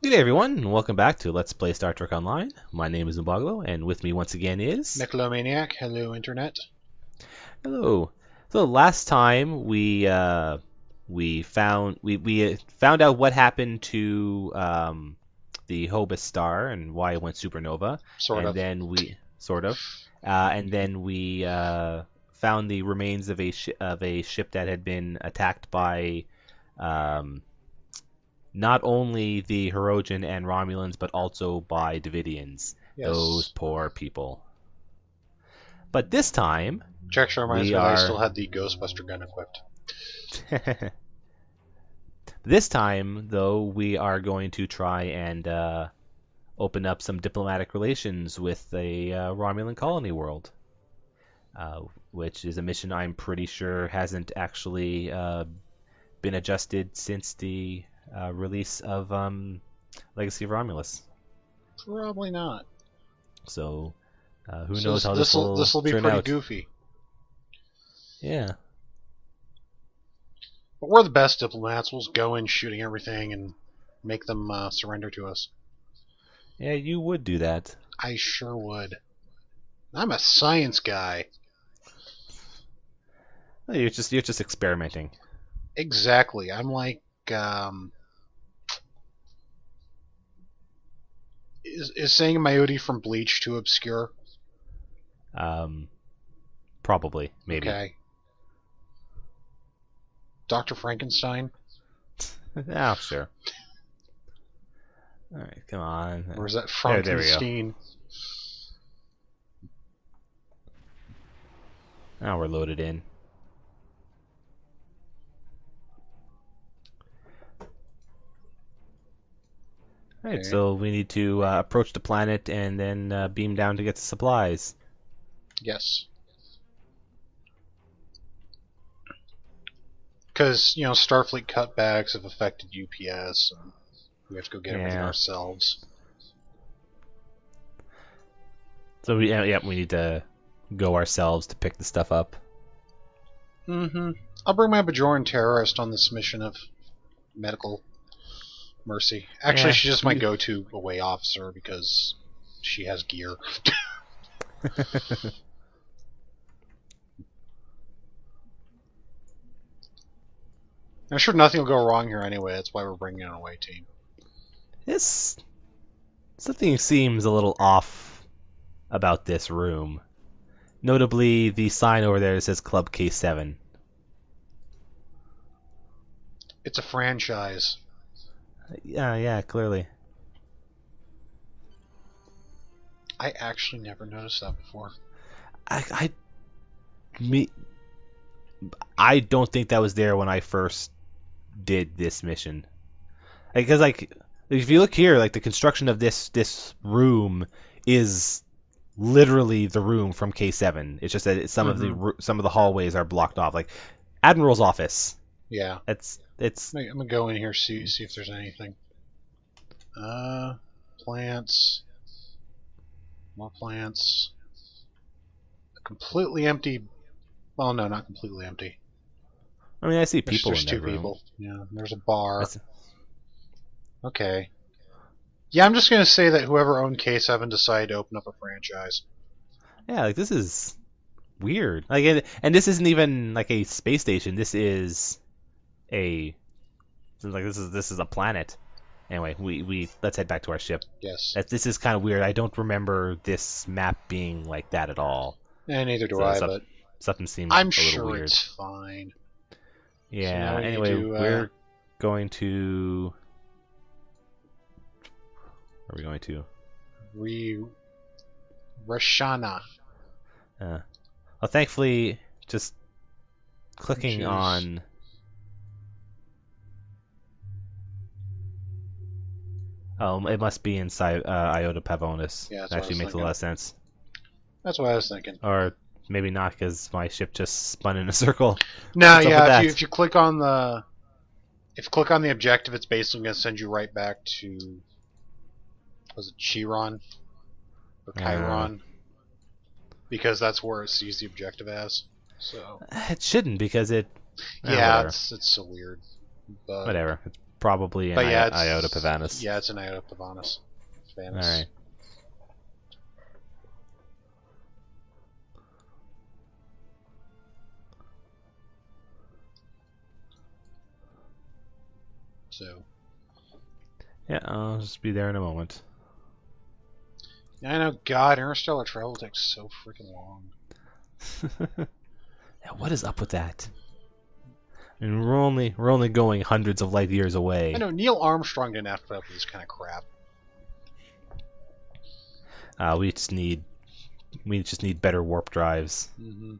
Good day, everyone, and welcome back to Let's Play Star Trek Online. My name is Mboglo, and with me once again is... Megalomaniac, hello Internet. Hello. So last time we found out what happened to the Hobus star and why it went supernova, Sort and of. then we found the remains of a ship that had been attacked by um, not only the Hirogen and Romulans, but also by Davidians. Yes. Those poor people. But this time, Which actually reminds we me that I are... still had the Ghostbuster gun equipped. This time, though, we are going to try and open up some diplomatic relations with a Romulan colony world, which is a mission I'm pretty sure hasn't actually been adjusted since the release of Legacy of Romulus. Probably not. So, who knows how this will be turn pretty out. goofy. Yeah. But we're the best diplomats. We'll just go in shooting everything and make them surrender to us. Yeah, you would do that. I sure would. I'm a science guy. Oh, you're just experimenting. Exactly. I'm like, is saying Mayotte from Bleach too obscure? Probably, maybe. Okay. Dr. Frankenstein? Oh, sure. All right, come on. Or is that There we go. Frankenstein? Now we're loaded in. Alright, Okay. so we need to approach the planet and then beam down to get the supplies. Yes. Because, Starfleet cutbacks have affected UPS, and we have to go get everything ourselves. So we need to go ourselves to pick the stuff up. Mm-hmm. I'll bring my Bajoran terrorist on this mission of medical mercy. Actually, Yeah. she's just my go-to away officer because she has gear. I'm sure nothing will go wrong here anyway. That's why we're bringing an away team. Something seems a little off about this room. Notably, the sign over there that says Club K7. It's a franchise. Yeah, clearly. I actually never noticed that before. I don't think that was there when I first did this mission. Because if you look here, the construction of this room is literally the room from K7. It's just that some of the hallways are blocked off. Like Admiral's office. Yeah. It's. I'm gonna go in here see if there's anything. Plants. More plants. A completely empty. Well, no, not completely empty. I mean, I see people There's in that two room. people. Yeah, there's a bar. Okay. Yeah, I'm just gonna say that whoever owned K7 decided to open up a franchise. Yeah, this is weird. And this isn't even like a space station. This is this is a planet. Anyway, we let's head back to our ship. Yes. This is kind of weird. I don't remember this map being like that at all. And neither do I, but something seems I'm a little sure weird. it's fine. Yeah. So Anyway, we're going to. Where are we going to? Rashana. Well, thankfully, just clicking Choose. on. Oh, it must be inside Iota Pavonis. Yeah, that's That what I actually was makes a lot of sense. That's what I was thinking. Or maybe not, because my ship just spun in a circle. No, What's up with yeah. that? If you click on the objective, it's basically going to send you right back to, was it Chiron or Chiron? Because that's where it sees the objective as. So It shouldn't, because it. yeah, Whatever. it's so weird. But Whatever. probably an But yeah, Iota Pavanis. Yeah, it's an Iota Pavanis. All right. So. Yeah, I'll just be there in a moment. I know, God, interstellar travel takes so freaking long. Yeah, what is up with that? I mean, we're only going hundreds of light years away. I know Neil Armstrong didn't have to put up with this kind of crap. We just need better warp drives. Mm-hmm.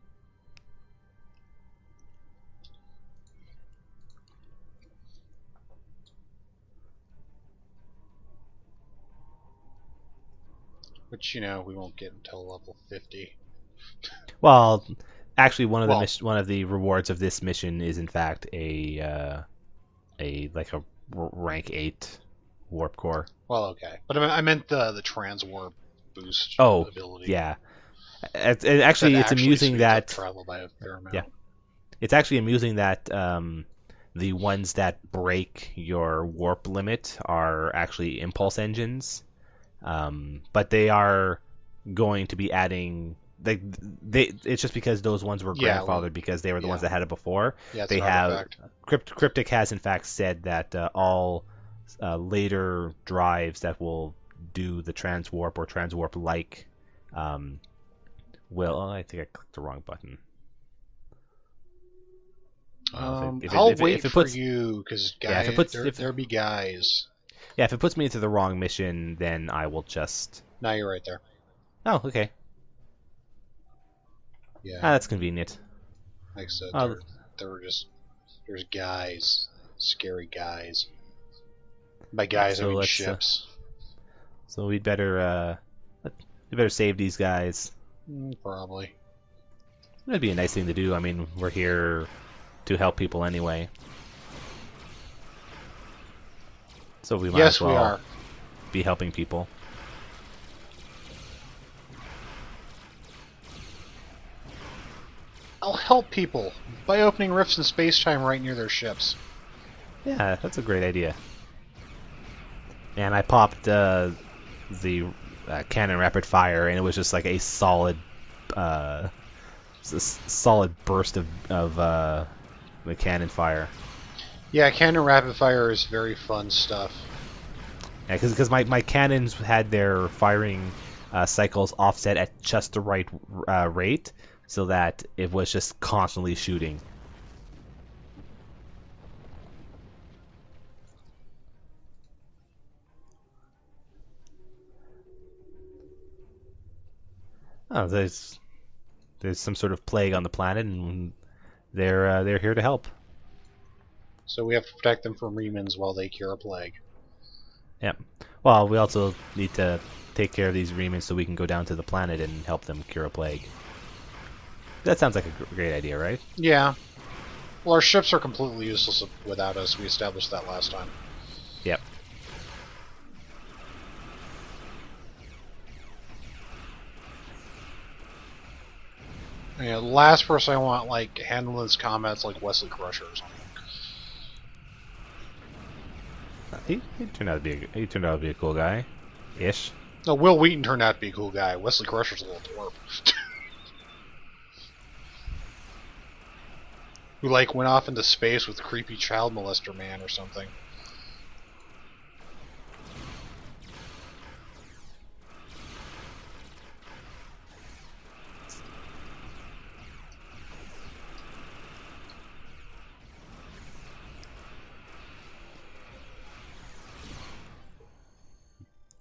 Which, you know, we won't get until level 50. Well, actually, one of the rewards of this mission is in fact a rank 8 warp core. Well, okay, but I meant the trans warp boost ability. Yeah. It's amusing that travel by a fair amount. Yeah, it's actually amusing that the ones that break your warp limit are actually impulse engines, but they are going to be adding. It's just because those ones were grandfathered because they were the ones that had it before. Yeah, they have Cryptic has in fact said that all later drives that will do the transwarp or transwarp like will. Oh, I think I clicked the wrong button. I'll wait for you because there'll be guys. Yeah, if it puts me into the wrong mission, then I will just. No, you're right there. Oh, okay. Yeah. That's convenient. Like I said, there's guys, scary guys. By guys, I mean ships. So we better save these guys. Probably. That'd be a nice thing to do. I mean, we're here to help people anyway. So we might as well be helping people. I'll help people by opening rifts in space-time right near their ships. Yeah, that's a great idea. And I popped the cannon rapid fire, and it was just like a solid burst of the cannon fire. Yeah, cannon rapid fire is very fun stuff. Yeah, because my cannons had their firing cycles offset at just the right rate, so that it was just constantly shooting. Oh, there's some sort of plague on the planet, and they're here to help. So we have to protect them from remans while they cure a plague. Yeah. Well, we also need to take care of these remans so we can go down to the planet and help them cure a plague. That sounds like a great idea, right? Yeah. Well, our ships are completely useless without us. We established that last time. Yep. Yeah, the last person I want, like, handling this combat's like Wesley Crusher or something. He turned out to be a cool guy, ish. No, Will Wheaton turned out to be a cool guy. Wesley Crusher's a little twerp. Who, like, went off into space with a creepy child molester man or something.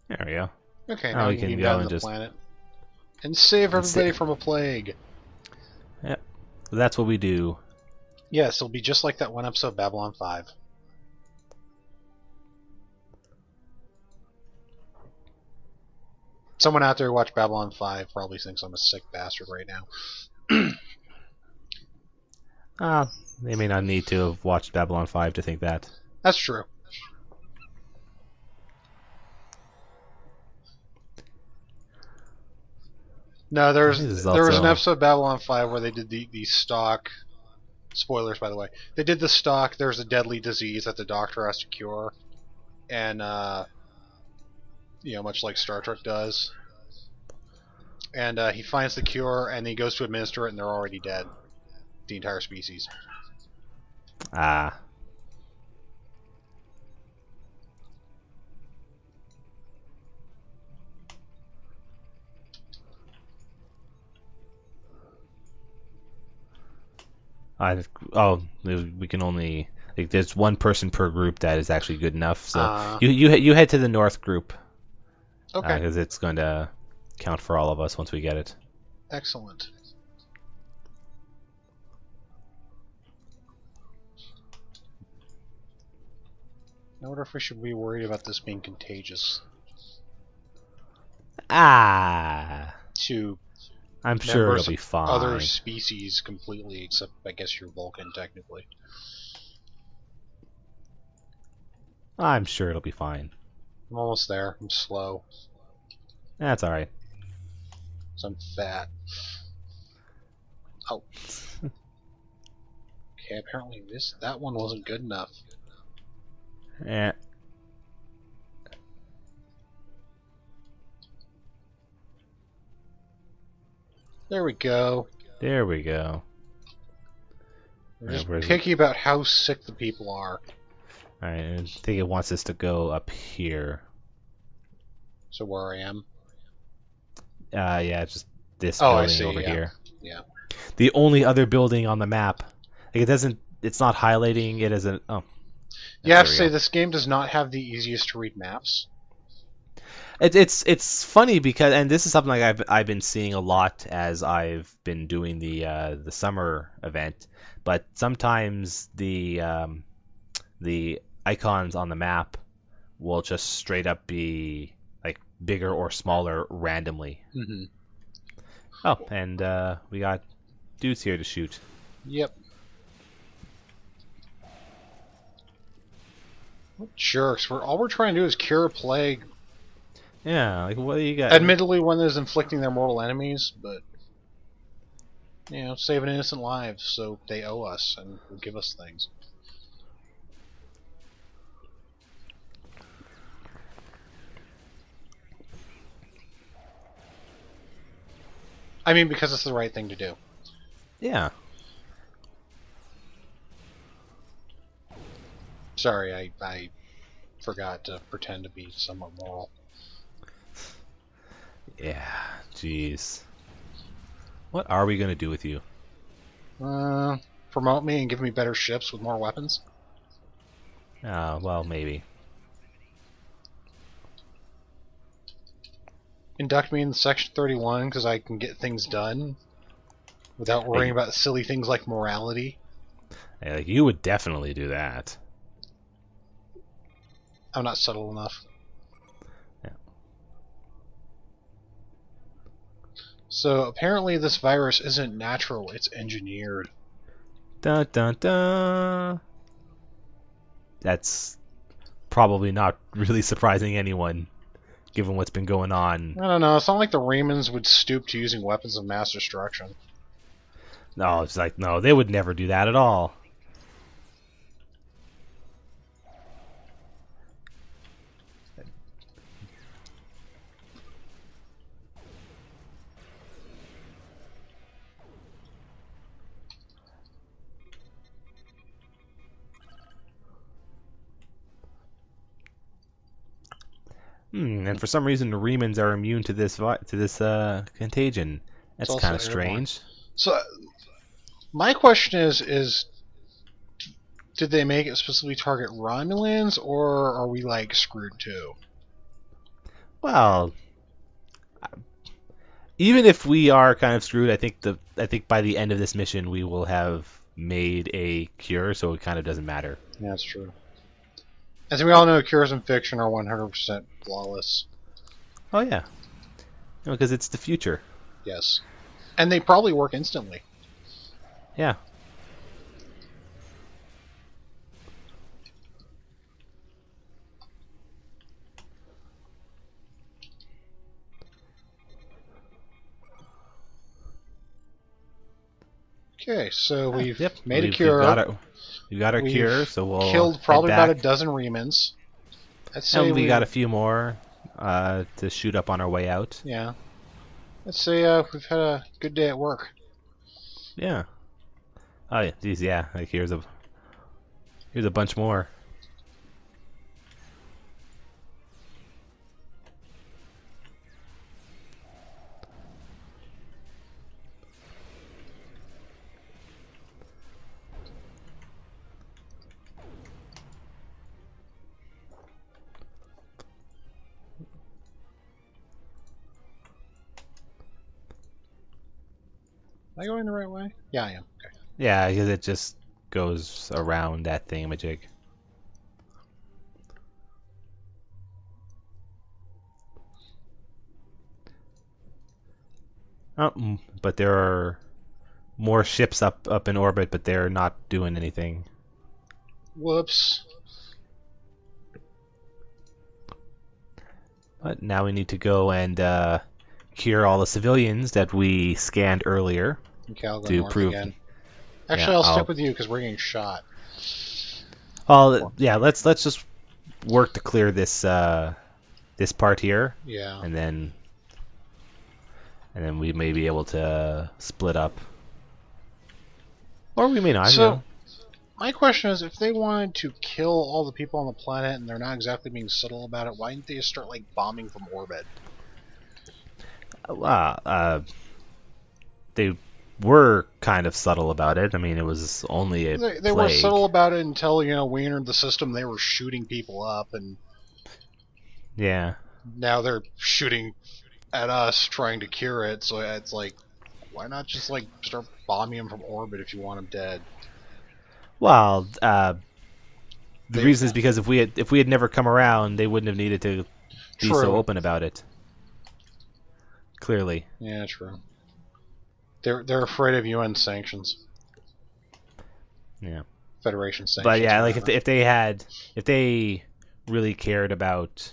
There we go. Okay, now we can go down to the planet and save everybody from a plague. Yep, that's what we do. Yes, it'll be just like that one episode of Babylon 5. Someone out there who watched Babylon 5 probably thinks I'm a sick bastard right now. They may not need to have watched Babylon 5 to think that. That's true. No, there was an episode of Babylon 5 where they did the stock Spoilers, by the way. They did the stock. There's a deadly disease that the doctor has to cure, and much like Star Trek does. And he finds the cure, and he goes to administer it, and they're already dead. The entire species. Ah. We can only there's one person per group that is actually good enough. So you head to the north group. Okay. Because it's going to count for all of us once we get it. Excellent. I wonder if we should be worried about this being contagious. To I'm sure it'll be fine. Other species completely, except I guess you're Vulcan technically. I'm sure it'll be fine. I'm almost there. I'm slow. That's alright. So I'm fat. Oh. Okay, apparently that one wasn't good enough. Eh. There we go. There we go. We're just picky about how sick the people are. Alright, I think it wants us to go up here. So where I am? Yeah, just this building I see, over here. Yeah. The only other building on the map. It's not highlighting it as an... Oh. You have to say, this game does not have the easiest to read maps. It's funny because, and this is something like I've been seeing a lot as I've been doing the summer event, but sometimes the icons on the map will just straight up be like bigger or smaller randomly. Mm-hmm. Oh, and we got dudes here to shoot. Yep. What jerks! All we're trying to do is cure a plague. Yeah, like what do you got? Admittedly, one that is inflicting their mortal enemies, but saving innocent lives, so they owe us and will give us things. I mean, because it's the right thing to do. Yeah. Sorry, I forgot to pretend to be somewhat moral. Yeah, jeez. What are we gonna do with you? Promote me and give me better ships with more weapons? Well, maybe. Induct me in Section 31 because I can get things done without worrying about silly things like morality. Yeah, like you would definitely do that. I'm not subtle enough. Yeah. So apparently this virus isn't natural, it's engineered. Dun dun dun. That's probably not really surprising anyone, given what's been going on. I don't know, it's not like the Raymans would stoop to using weapons of mass destruction. No, it's like, no, they would never do that at all. And for some reason, the Remans are immune to this contagion. That's kind of strange. So, my question is, did they make it specifically target Romulans, or are we like screwed too? Well, even if we are kind of screwed, I think by the end of this mission we will have made a cure, so it kind of doesn't matter. Yeah, that's true. As we all know, cures in fiction are 100% flawless. Oh yeah, because it's the future. Yes, and they probably work instantly. Yeah. Okay, so we've Yep. made a We've cure. we got our We've cure, so we'll killed head probably about a back. dozen remans. I'd say And we got we, a few more to shoot up on our way out. yeah. Let's say we've had a good day at work. Yeah. Oh yeah, geez, yeah. Like here's a bunch more. Am I going the right way? Yeah, I am. Okay. Yeah, because it just goes around that thingamajig. Oh, but there are more ships up in orbit, but they're not doing anything. Whoops. But now we need to go and cure all the civilians that we scanned earlier Okay, I'll go to north prove. again. Actually, Yeah, I'll stick with you because we're getting shot. Yeah. Let's just work to clear this part here, Yeah. and then we may be able to split up, or we may not. You So, know. my question is, if they wanted to kill all the people on the planet and they're not exactly being subtle about it, why didn't they just start like bombing from orbit? They were kind of subtle about it. I mean, it was only a They were plague. subtle about it until we entered the system. They were shooting people up, and Yeah. now they're shooting at us trying to cure it. So it's like, why not just like start bombing them from orbit if you want them dead? Well, the They- reason is because if we had never come around, they wouldn't have needed to be so True. open about it. Clearly. Yeah, true. They're afraid of UN sanctions, Yeah. Federation sanctions. But yeah, like whatever. if they really cared about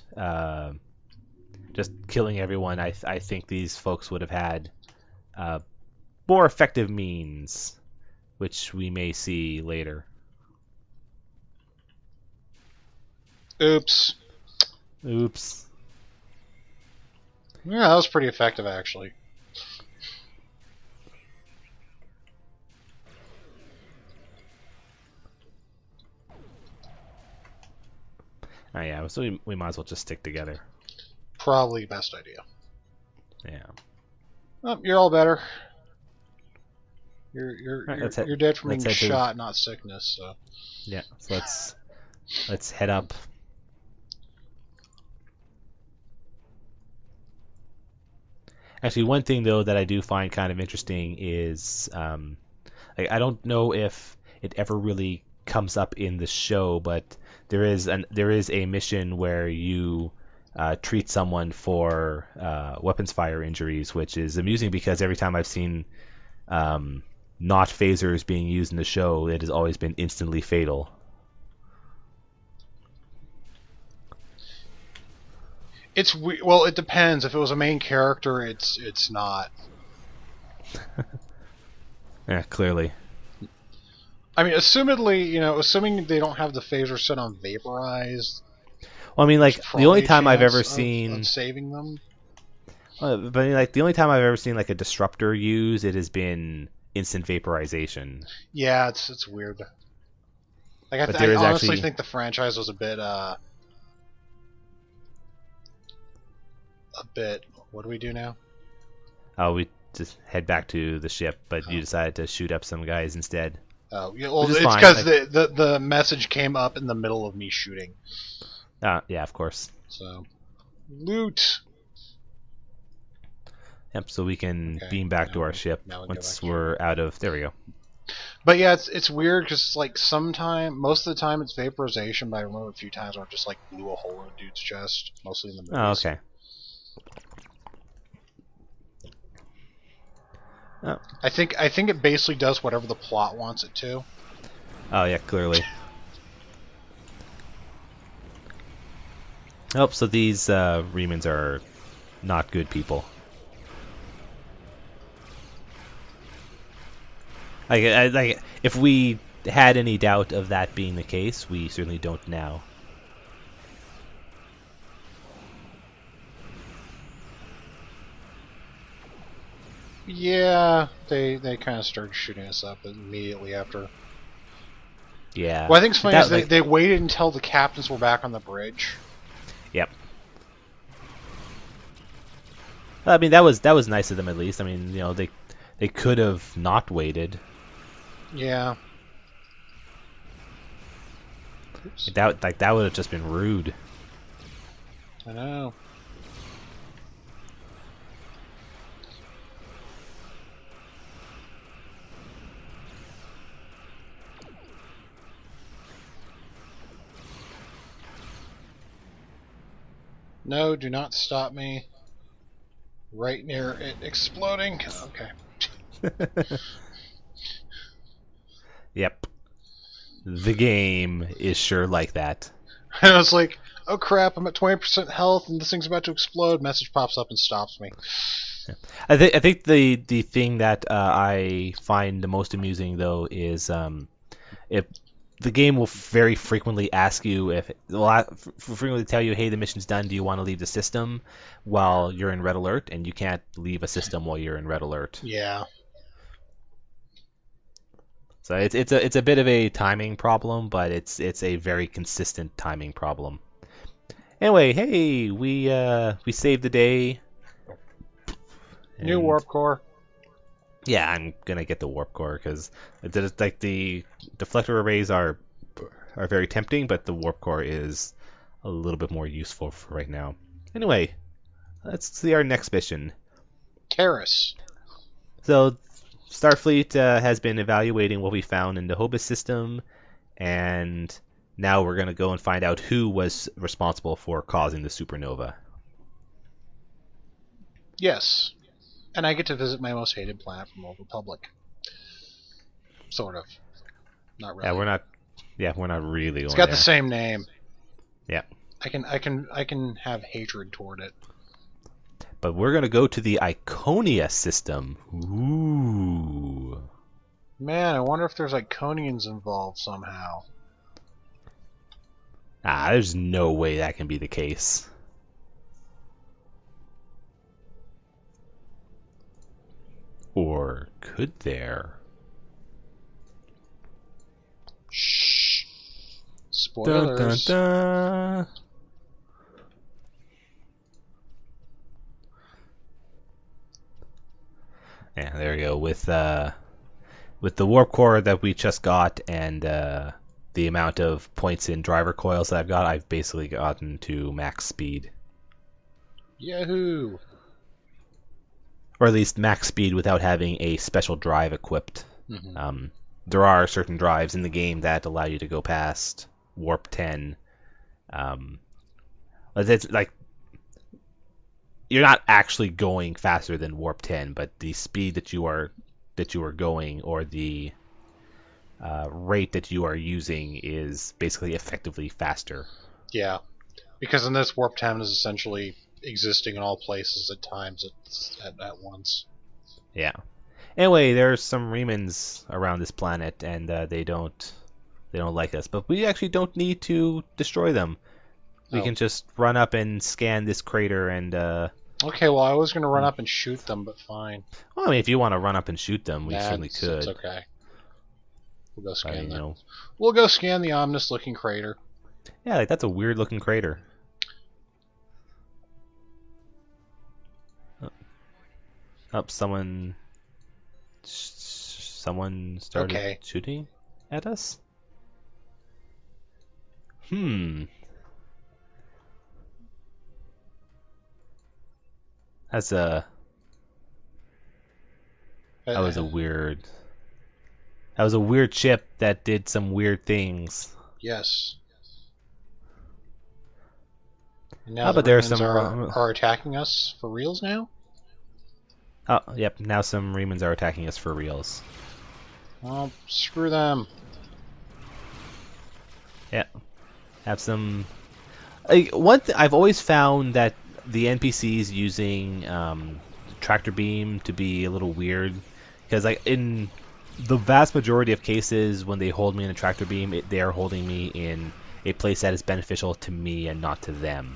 just killing everyone, I think these folks would have had more effective means, which we may see later. Oops. Oops. Yeah, that was pretty effective actually. Oh yeah, so we might as well just stick together. Probably the best idea. Yeah. Oh, you're all better. You're Alright, you're dead from let's being head to- shot, not sickness. So Yeah. So let's head up. Actually, one thing though that I do find kind of interesting is I don't know if it ever really comes up in the show, but there is a mission where you treat someone for weapons fire injuries, which is amusing because every time I've seen not phasers being used in the show, it has always been instantly fatal. well, it depends. If it was a main character, it's not. Yeah, clearly. I mean, assuming they don't have the phaser set on vaporized. Well, I mean, like there's the only probably a time I've chance ever of seen, saving them. but like the only time I've ever seen like a disruptor used, it has been instant vaporization. Yeah, it's weird. Like But I there is honestly actually- think the franchise was a bit. What do we do now? We just head back to the ship, but you decided to shoot up some guys instead. Oh, yeah, well, Which is it's fine, because like- the message came up in the middle of me shooting. Yeah, of course. So, loot. Yep. So we can Okay, beam back now to our we- ship now we go once back we're out of. There we go. But yeah, it's weird because like most of the time it's vaporization, but I remember a few times where it just like blew a hole in a dude's chest, mostly in the movies. Oh, okay. Oh. I think it basically does whatever the plot wants it to. Oh yeah, clearly. Oh, so these Remans are not good people. Like if we had any doubt of that being the case, we certainly don't now. Yeah, they kind of started shooting us up immediately after. Yeah. What I think's funny is like, they waited until the captains were back on the bridge. Yep. I mean, that was nice of them at least. I mean, they could have not waited. Yeah. Oops. That would have just been rude. I know. No, do not stop me. Right near it exploding. Okay. Yep. The game is sure like that. And I was like, oh crap, I'm at 20% health and this thing's about to explode. Message pops up and stops me. I think the thing that I find the most amusing though is if the game will very frequently ask you if frequently tell you, hey, the mission's done, do you want to leave the system while you're in red alert, and you can't leave a system while you're in red alert. Yeah. So it's a bit of a timing problem, but it's a very consistent timing problem. Anyway, hey, we saved the day. New warp core. Yeah, I'm gonna get the warp core because like the deflector arrays are very tempting, but the warp core is a little bit more useful for right now. Anyway, let's see our next mission. Taris. So Starfleet has been evaluating what we found in the Hobus system, and now we're gonna go and find out who was responsible for causing the supernova. Yes. And I get to visit my most hated planet from Old Republic. Sort of. Not really. We're not really going It's got there. the same name. Yeah. I can have hatred toward it. But we're gonna go to the Iconia system. Ooh. Man, I wonder if there's Iconians involved somehow. There's no way that can be the case. Or could there? Shh. Dun, Spoilers. dun, dun. Yeah, there we go. With the warp core that we just got and the amount of points in driver coils that I've got, I've basically gotten to max speed. Yahoo! Or at least max speed without having a special drive equipped. Mm-hmm. There are certain drives in the game that allow you to go past warp 10. But it's like you're not actually going faster than warp 10, but the speed that you are going, or the rate that you are using, is basically effectively faster. Yeah. Because in this, warp 10 is essentially existing in all places at times at once. Yeah. Anyway, there's some remnants around this planet, and they don't like us. But we actually don't need to destroy them. We can just run up and scan this crater and. Okay, well, I was going to run up and shoot them, but fine. Well, I mean, if you want to run up and shoot them, we certainly could. It's okay. We'll go scan them. Know. We'll go scan the ominous-looking crater. Yeah, that's a weird-looking crater. Someone started shooting at us? That was a weird ship that did some weird things. Yes. And now but there's some are attacking us for reals now? Oh, yep, now some Remans are attacking us for reals. Well, screw them. Yeah. Have some... I've always found that the NPCs using tractor beam to be a little weird, because in the vast majority of cases when they hold me in a tractor beam, they are holding me in a place that is beneficial to me and not to them.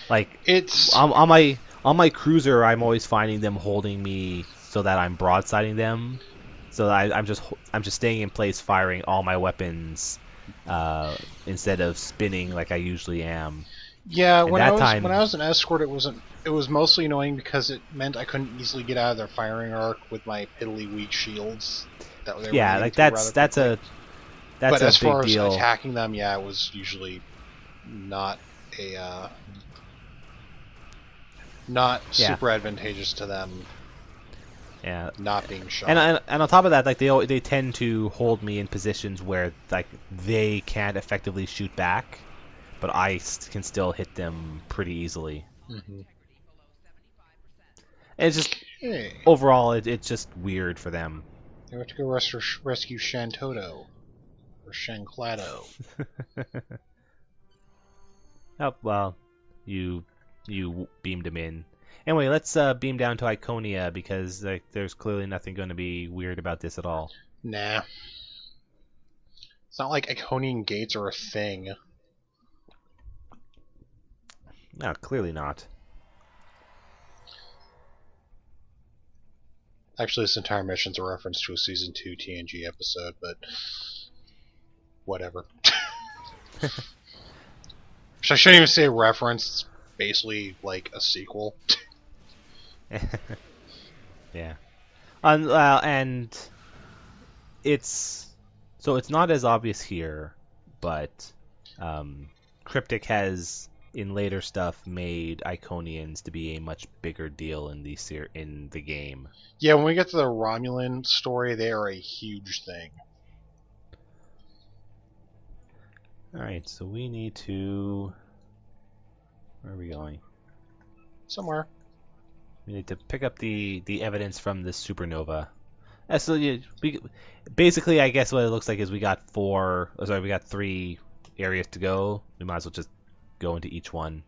Like It's on my cruiser, I'm always finding them holding me so that I'm broadsiding them. So that I'm just staying in place, firing all my weapons instead of spinning like I usually am. yeah. And When I that was time, an escort, it was mostly annoying because it meant I couldn't easily get out of their firing arc with my piddly weak shields that they were yeah, eating like through rather quickly. that's But a as big far as deal. attacking them, yeah, it was usually not a not Yeah, super advantageous to them yeah. not being And, shot. and on top of that, like they tend to hold me in positions where like they can't effectively shoot back, but can still hit them pretty easily. Mm-hmm. And it's just Okay, overall, it's just weird for them. we have to go rescue Shantoto or Shanclado. Oh well, you beamed him in. Anyway, let's beam down to Iconia because like there's clearly nothing going to be weird about this at all. Nah, it's not like Iconian gates are a thing. No, clearly not. Actually, this entire mission's a reference to a season 2 TNG episode, but whatever. I shouldn't even say reference. It's basically like a sequel. Yeah. And it's it's not as obvious here, but Cryptic has in later stuff made Iconians to be a much bigger deal in in the game. Yeah, when we get to the Romulan story, they are a huge thing. All right, so we need to. Where are we going? Somewhere. We need to pick up the evidence from this supernova. So basically, I guess what it looks like is we got we got 3 areas to go. We might as well just go into each one.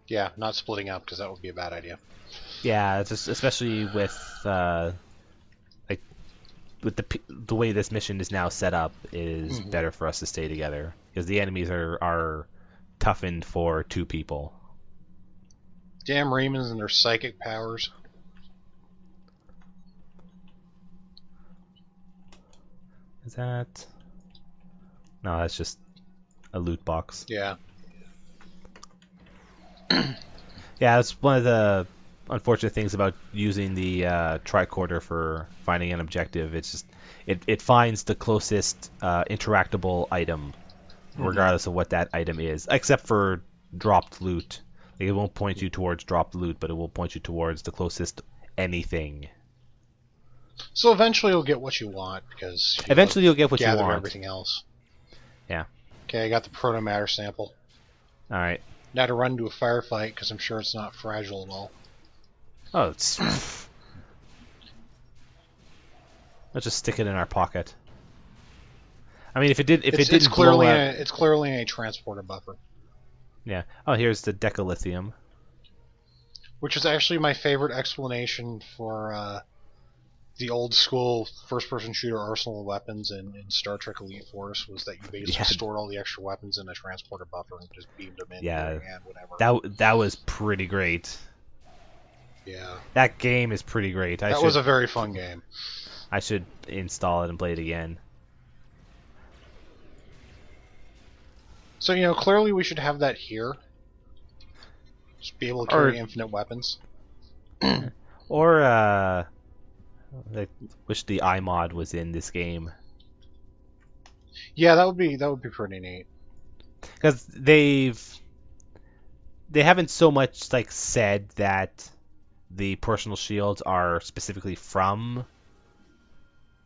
Yeah, not splitting up because that would be a bad idea. Yeah, just especially with like with the way this mission is now set up, it is better for us to stay together because the enemies are toughened for 2 people. Damn Remans and their psychic powers. Is that? No, that's just a loot box. Yeah. Yeah, that's one of the unfortunate things about using the tricorder for finding an objective. It's just it finds the closest interactable item, regardless of what that item is, except for dropped loot. Like, it won't point you towards dropped loot, but it will point you towards the closest anything. So eventually you'll get what you want because Eventually you'll get what you gather want. everything else. Yeah. Okay, I got the protomatter sample. All right. Now to run into a firefight because I'm sure it's not fragile at all. Oh, it's. Let's just stick it in our pocket. I mean, if it didn't It's blow clearly out, it's clearly in a transporter buffer, yeah. Oh, here's the decalithium. which is actually my favorite explanation for the old school first-person shooter arsenal of weapons in Star Trek Elite Force was that you basically stored all the extra weapons in a transporter buffer and just beamed them in Yeah, and whatever. that was pretty great. Yeah, That game is pretty great. that was a very fun game. I should install it and play it again. So clearly we should have that here. Just be able to carry infinite weapons. Or I wish the iMod was in this game. Yeah, that would be pretty neat. Because they haven't so much like said that the personal shields are specifically from.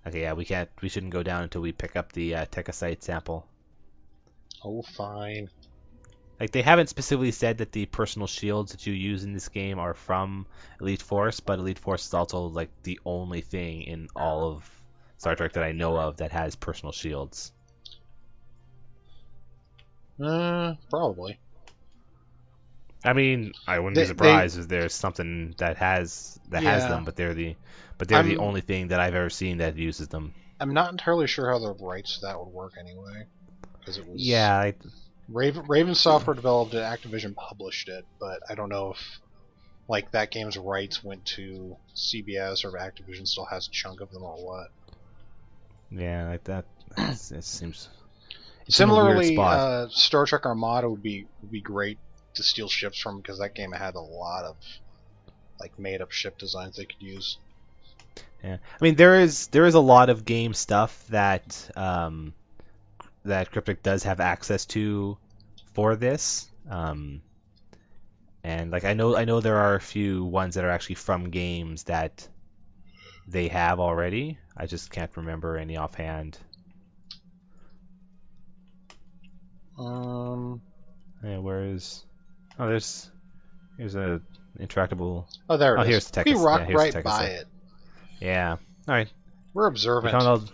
Okay, yeah, we shouldn't go down until we pick up the Tekasite sample. Oh, fine. Like, they haven't specifically said that the personal shields that you use in this game are from Elite Force, but Elite Force is also like the only thing in all of Star Trek that I know of that has personal shields. Probably. I mean, I wouldn't be They surprised if there's something that has yeah. them, but they're the I'm only thing that I've ever seen that uses them. I'm not entirely sure how the rights to that would work anyway, because it was Yeah, Raven Software developed it, Activision published it, but I don't know if like that game's rights went to CBS or if Activision still has a chunk of them or what. yeah, like that. It seems it's in a weird Similarly, spot. Star Trek Armada would be great to steal ships from because that game had a lot of like made up ship designs they could use. Yeah, I mean there is a lot of game stuff that that Cryptic does have access to for this. And like I know there are a few ones that are actually from games that they have already. I just can't remember any offhand. Yeah, where is? Oh, here's a interactable. Oh, there Oh, it here's is. the tech. We Yeah, rock here's the right tech by set. it. Yeah. All right. We're We observant. found all.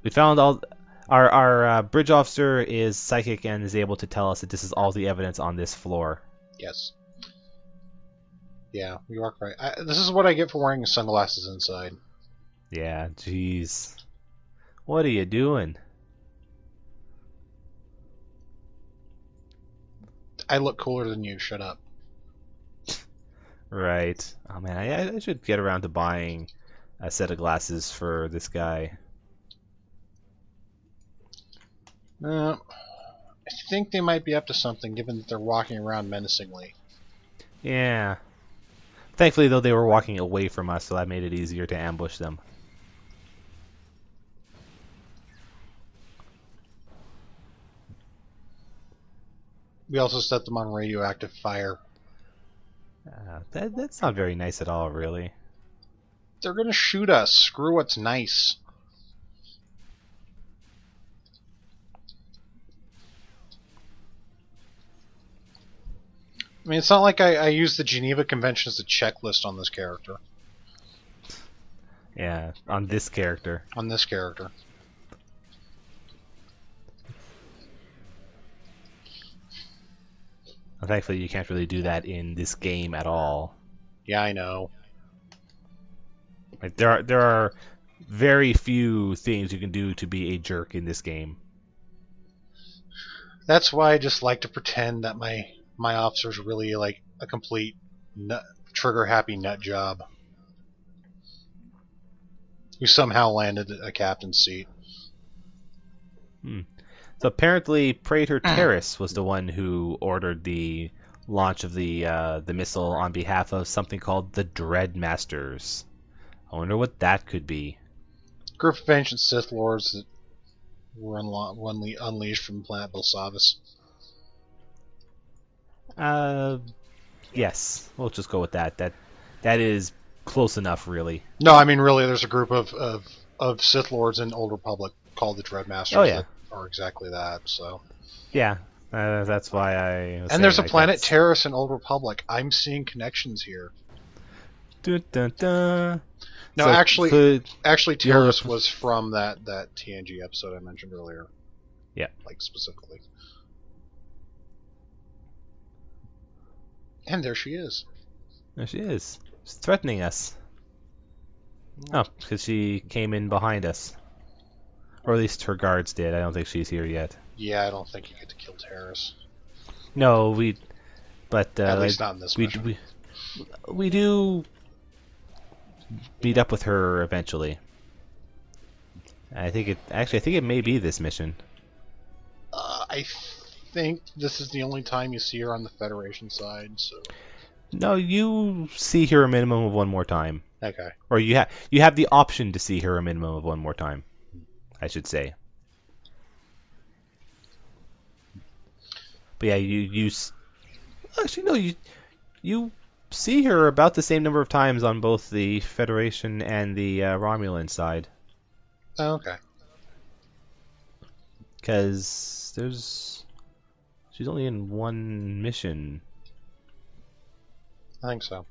We found all. Our bridge officer is psychic and is able to tell us that this is all the evidence on this floor. Yes. Yeah, we rock right. This is what I get for wearing sunglasses inside. Yeah. Jeez. What are you doing? I look cooler than you. Shut up. Right. Oh man, I should get around to buying a set of glasses for this guy. I think they might be up to something, given that they're walking around menacingly. Yeah. Thankfully, though, they were walking away from us, so that made it easier to ambush them. We also set them on radioactive fire. That's not very nice at all, really. They're gonna shoot us. Screw what's nice. I mean, it's not like I use the Geneva Convention as a checklist on this character. Yeah, on this character. On this character. Thankfully, you can't really do that in this game at all. Yeah, I know. Like there are very few things you can do to be a jerk in this game. That's why I just like to pretend that my officer's really like a complete trigger happy nut job who somehow landed a captain's seat. So apparently, Praetor Taris was the one who ordered the launch of the missile on behalf of something called the Dreadmasters. I wonder what that could be. Group of ancient Sith Lords that were unleashed from planet Belsavis. Yes, we'll just go with that. That is close enough, really. No, I mean really, there's a group of Sith Lords in Old Republic called the Dreadmasters. Oh yeah, that are exactly that. So yeah, that's why I. Was and there's a like planet that's... Taris in Old Republic. I'm seeing connections here. Dun, dun, dun. No, So actually, you're- Taris was from that TNG episode I mentioned earlier. Yeah. Like specifically. And there she is. There she is. She's threatening us. Oh, because she came in behind us. Or at least her guards did. I don't think she's here yet. Yeah, I don't think you get to kill Taris. No, but At least not in this we, mission. we do meet up with her eventually. I think it may be this mission. I think this is the only time you see her on the Federation side, so... No, you see her a minimum of one more time. Okay. Or you have the option to see her a minimum of one more time, I should say. But yeah, actually no, you see her about the same number of times on both the Federation and the Romulan side. Oh, okay. Because she's only in one mission. I think so.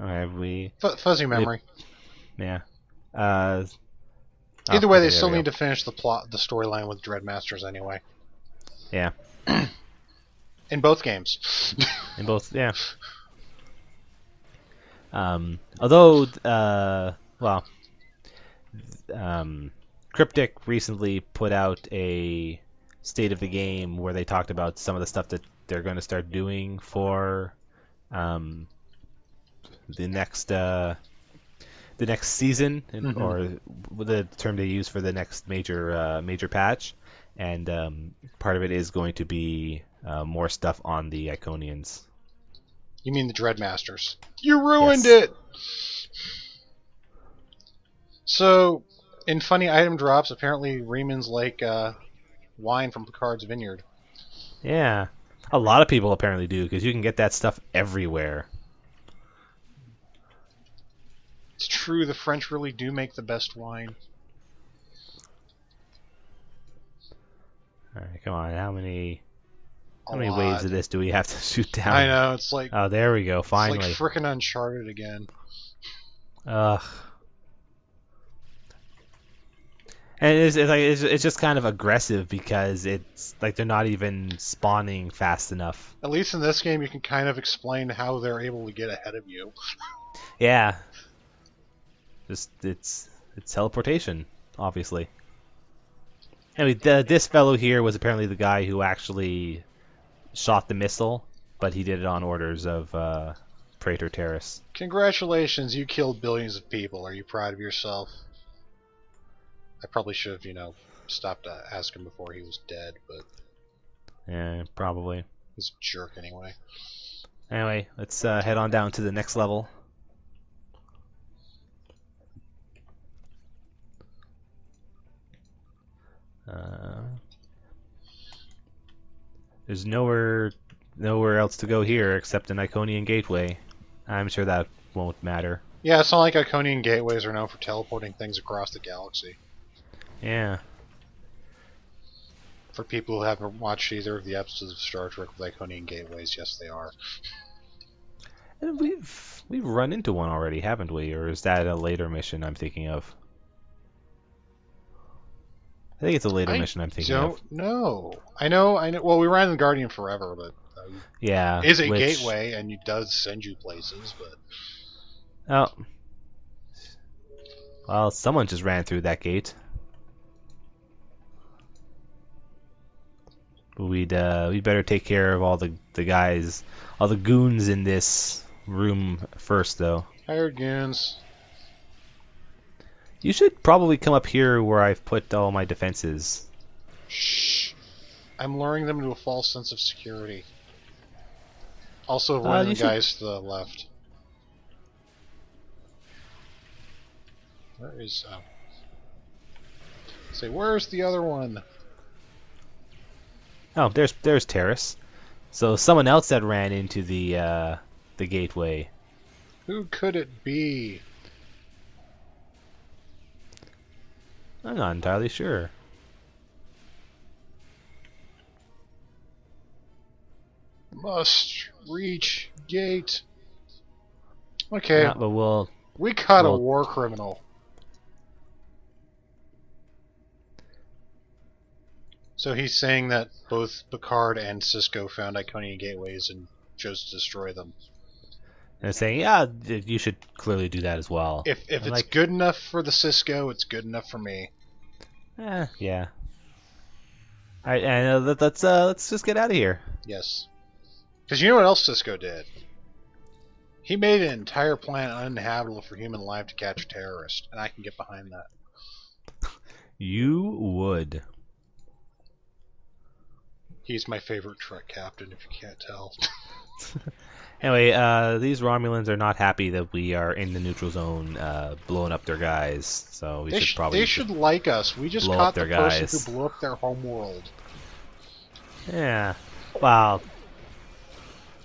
Alright, fuzzy memory. yeah. Either way, okay, they there still we need go. to finish the storyline with Dreadmasters anyway. Yeah. In both games. In both, yeah. Although, well, Cryptic recently put out a state of the game where they talked about some of the stuff that they're going to start doing for the next season, or the term they use for the next major patch, and part of it is going to be more stuff on the Iconians. You mean the Dreadmasters? You ruined Yes. it. So, in funny item drops, apparently Reeman's like wine from Picard's vineyard. Yeah, a lot of people apparently do, because you can get that stuff everywhere. It's true, the French really do make the best wine. All right, come on. How many A waves lot. of this do we have to shoot down? I know, it's like Oh, there we go. Finally. It's like frickin' Uncharted again. Ugh. And it's just kind of aggressive because it's like they're not even spawning fast enough. At least in this game, you can kind of explain how they're able to get ahead of you. Yeah. Just it's teleportation, obviously. Anyway, this fellow here was apparently the guy who actually shot the missile, but he did it on orders of Praetor Taris. Congratulations, you killed billions of people. Are you proud of yourself? I probably should have, stopped to ask him before he was dead, but Yeah, probably. he's a jerk anyway. Anyway, let's head on down to the next level. There's nowhere else to go here except an Iconian gateway. I'm sure that won't matter. Yeah, it's not like Iconian gateways are known for teleporting things across the galaxy. Yeah. For people who haven't watched either of the episodes of Star Trek with Iconian gateways, yes, they are. And we've run into one already, haven't we? Or is that a later mission I'm thinking of? I think it's a later mission I'm thinking of. I don't know. I know. Well, we ran in Guardian Forever, but Yeah. is a gateway and it does send you places, but Oh. Well, someone just ran through that gate. But we'd better take care of all the guys, all the goons in this room first, though. hired goons. You should probably come up here where I've put all my defenses. Shh. I'm luring them into a false sense of security. Also, avoiding the guys to the left. Where is... Say, where's the other one? Oh, there's Taris. So someone else that ran into the gateway. Who could it be? I'm not entirely sure. Must reach gate. Okay, Yeah, but we caught a war criminal. So he's saying that both Picard and Cisco found Iconian gateways and chose to destroy them. and saying, yeah, you should clearly do that as well. If it's good enough for the Cisco, it's good enough for me. Yeah. All right, and let's just get out of here. Yes. Because you know what else Cisco did? He made an entire planet uninhabitable for human life to catch a terrorist, and I can get behind that. You would. He's my favorite Trek captain, if you can't tell. Anyway, these Romulans are not happy that we are in the neutral zone, blowing up their guys. So we should probably. They should like us. We just caught the person who blew up their homeworld. Yeah. Wow.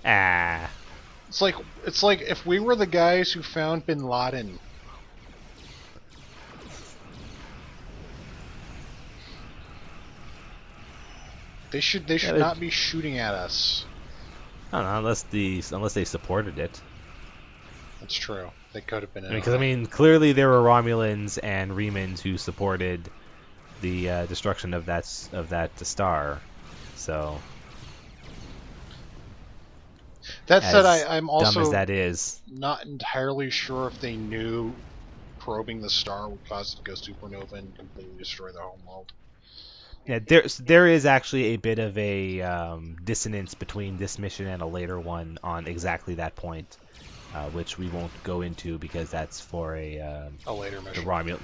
Ah. It's like if we were the guys who found Bin Laden. They should not be shooting at us. I don't know, unless they supported it. That's true. They could have been. Because clearly there were Romulans and Remans who supported the destruction of that star. So. That said, as I'm dumb as also that is. not entirely sure if they knew probing the star would cause it to go supernova and completely destroy the homeworld. Yeah, there is actually a bit of a dissonance between this mission and a later one on exactly that point, which we won't go into because that's for A later the mission. Romulan.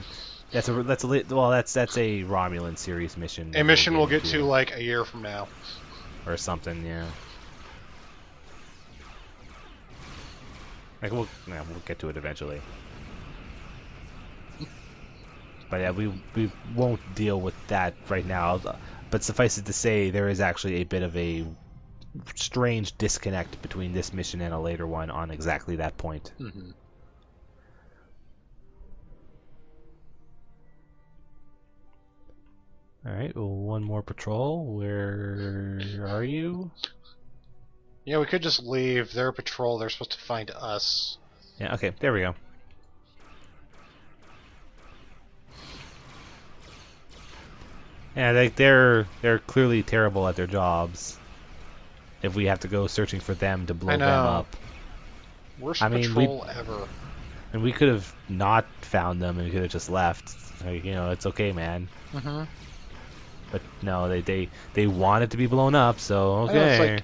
That's a Romulan series mission. A mission we'll get to like a year from now. Or something, yeah. Like we'll get to it eventually. But yeah, we won't deal with that right now. But suffice it to say, there is actually a bit of a strange disconnect between this mission and a later one on exactly that point. Mm-hmm. All right, well, one more patrol. Where are you? Yeah, we could just leave. They're a patrol. They're supposed to find us. Yeah, okay, there we go. Yeah, they're clearly terrible at their jobs. If we have to go searching for them to blow them up. Worst patrol ever. And we could have not found them and we could have just left. Like, it's okay, man. Mm-hmm. But no, they want it to be blown up, so okay. It's like,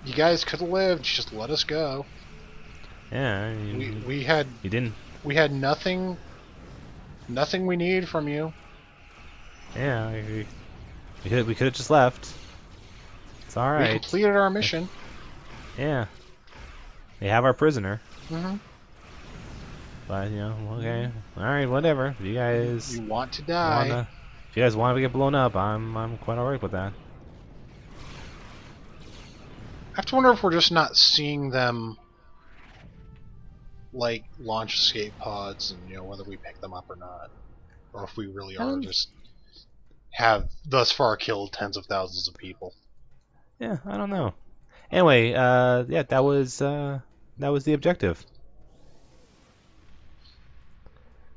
you guys could have lived. Just let us go. Yeah. We had. You didn't. We had nothing. Nothing we need from you. Yeah. We could have just left. It's all right. We completed our mission. Yeah. They have our prisoner. Mm-hmm. But okay. All right, whatever. If you guys. You want to die. If you guys want to get blown up, I'm quite alright with that. I have to wonder if we're just not seeing them like launch escape pods, and whether we pick them up or not, or if we really are just have thus far killed tens of thousands of people. Yeah, I don't know. Anyway, yeah, that was the objective.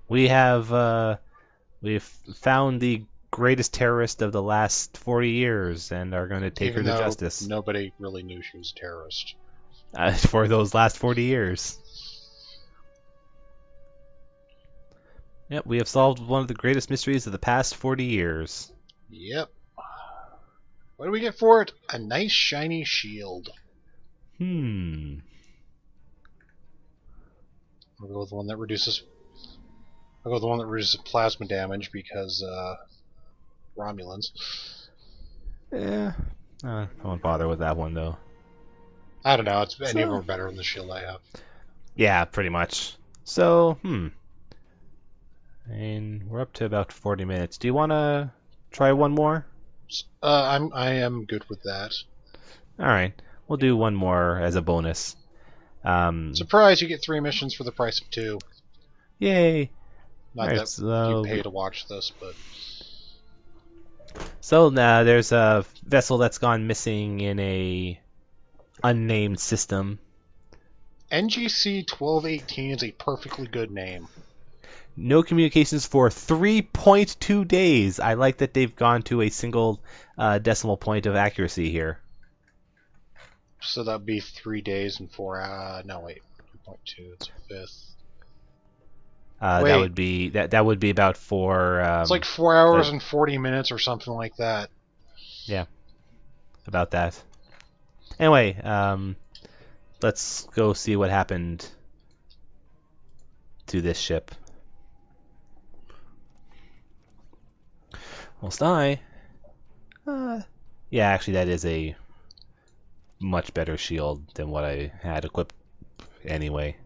We've found the greatest terrorist of the last 40 years and are going to take her to justice. Nobody really knew she was a terrorist. For those last 40 years. Yep, we have solved one of the greatest mysteries of the past 40 years. Yep. What do we get for it? A nice shiny shield. I'll go with the one that reduces. I'll go with the one that reduces plasma damage because Romulans. Yeah, I won't bother with that one though. I don't know. Any of them are better than the shield I have. Yeah, pretty much. So, and we're up to about 40 minutes. Do you want to try one more? I am good with that. All right, we'll do one more as a bonus. Surprise! You get 3 missions for the price of 2. Yay! Not right, that you pay to watch this, but. So now there's a vessel that's gone missing in a unnamed system. NGC 1218 is a perfectly good name. No communications for 3.2 days. I like that they've gone to a single decimal point of accuracy here. So that'd be 3 days and 4. No, wait, 2.2. It's a fifth. That would be about 4. It's like 4 hours and 40 minutes or something like that. Yeah, about that. Anyway, let's go see what happened to this ship. Almost die. Yeah, actually, that is a much better shield than what I had equipped anyway.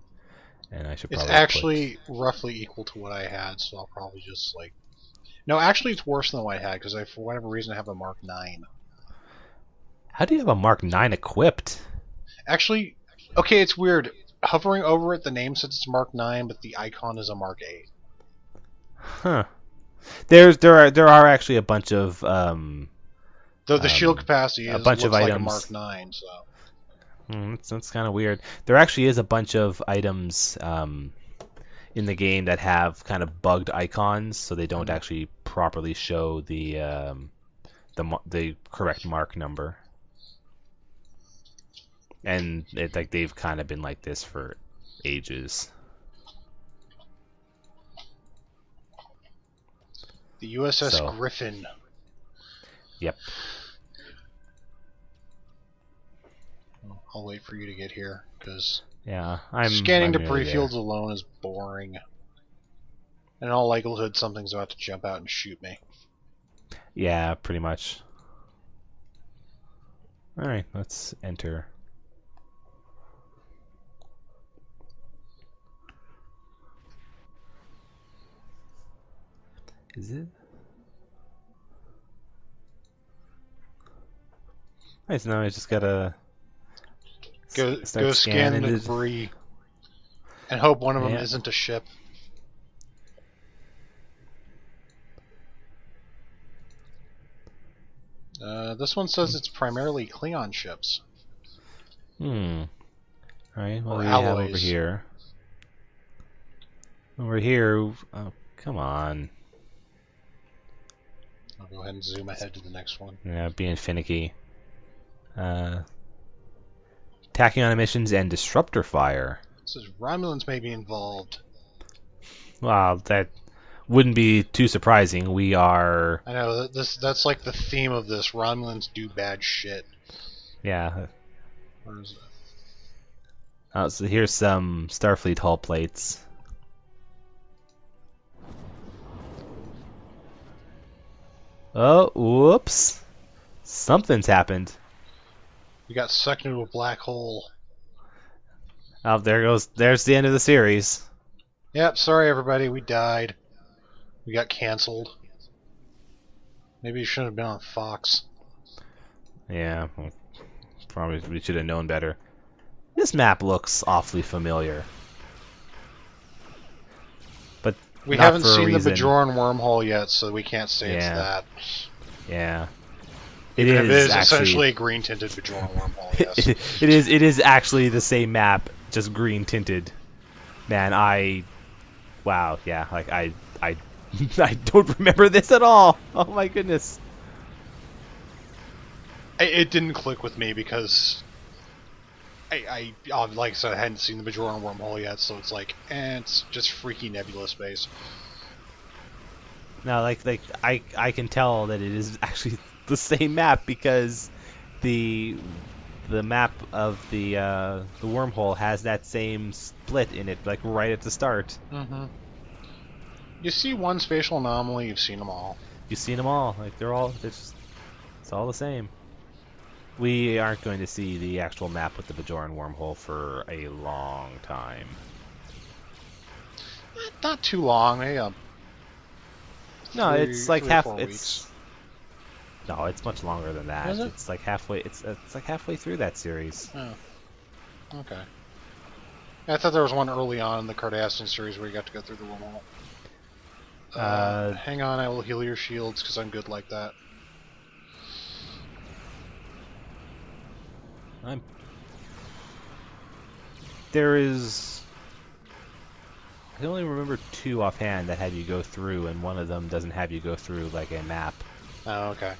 And I should probably. It's actually roughly equal to what I had, so I'll probably just like. No, actually, it's worse than what I had because for whatever reason I have a Mark 9. How do you have a Mark 9 equipped? Actually, okay, it's weird. Hovering over it, the name says it's Mark 9, but the icon is a Mark 8. Huh. There are actually a bunch of Though the shield capacity looks like a Mark 9, so. That's kind of weird. There actually is a bunch of items in the game that have kind of bugged icons, so they don't actually properly show the correct mark number. And like they've kind of been like this for ages. The USS So, Griffin. yep. I'll wait for you to get here, because Yeah, scanning I'm debris nearly there. fields alone is boring. In all likelihood, something's about to jump out and shoot me. Yeah, pretty much. All right, let's enter. Is it? Nice. Now I just gotta Go start scan scanning the it. debris and hope one of them Yeah. isn't a ship. This one says it's primarily Klingon ships. Hmm. All right. What Or do we have over alloys. here? Over here. Oh, come on. I'll go ahead and zoom ahead to the next one. Yeah, being finicky. Tachyon emissions and disruptor fire. It says Romulans may be involved. Well, that wouldn't be too surprising. We are. I know that's like the theme of this. Romulans do bad shit. Yeah. Where is it? So here's some Starfleet hull plates. Oh, whoops. Something's happened. We got sucked into a black hole. Oh, there's the end of the series. Yep, sorry everybody, we died. We got canceled. Maybe you shouldn't have been on Fox. Yeah, well, probably we should have known better. This map looks awfully familiar. But We not haven't for a seen the reason. Bajoran wormhole yet, so we can't say it's Yeah. that. Yeah. Even if it is actually, essentially a green tinted Bajoran wormhole, yes. it is actually the same map, just green tinted. Man, wow, yeah, like I I don't remember this at all. Oh my goodness. It didn't click with me because like I said, I hadn't seen the Bajoran wormhole yet, so it's like, it's just freaky nebula space. No, like I can tell that it is actually the same map because the map of the wormhole has that same split in it, like right at the start. Mm-hmm. You see one spatial anomaly, you've seen them all. You've seen them all. Like it's all the same. We aren't going to see the actual map with the Bajoran wormhole for a long time. Not too long, No, it's like 3 or half. 4 It's weeks. no, it's much longer than that. Is it? It's like halfway. It's like halfway through that series. Oh, okay. I thought there was one early on in the Cardassian series where you got to go through the wormhole. Hang on, I will heal your shields because I'm good like that. There is. I can only remember 2 offhand that have you go through, and one of them doesn't have you go through like a map. Oh, okay.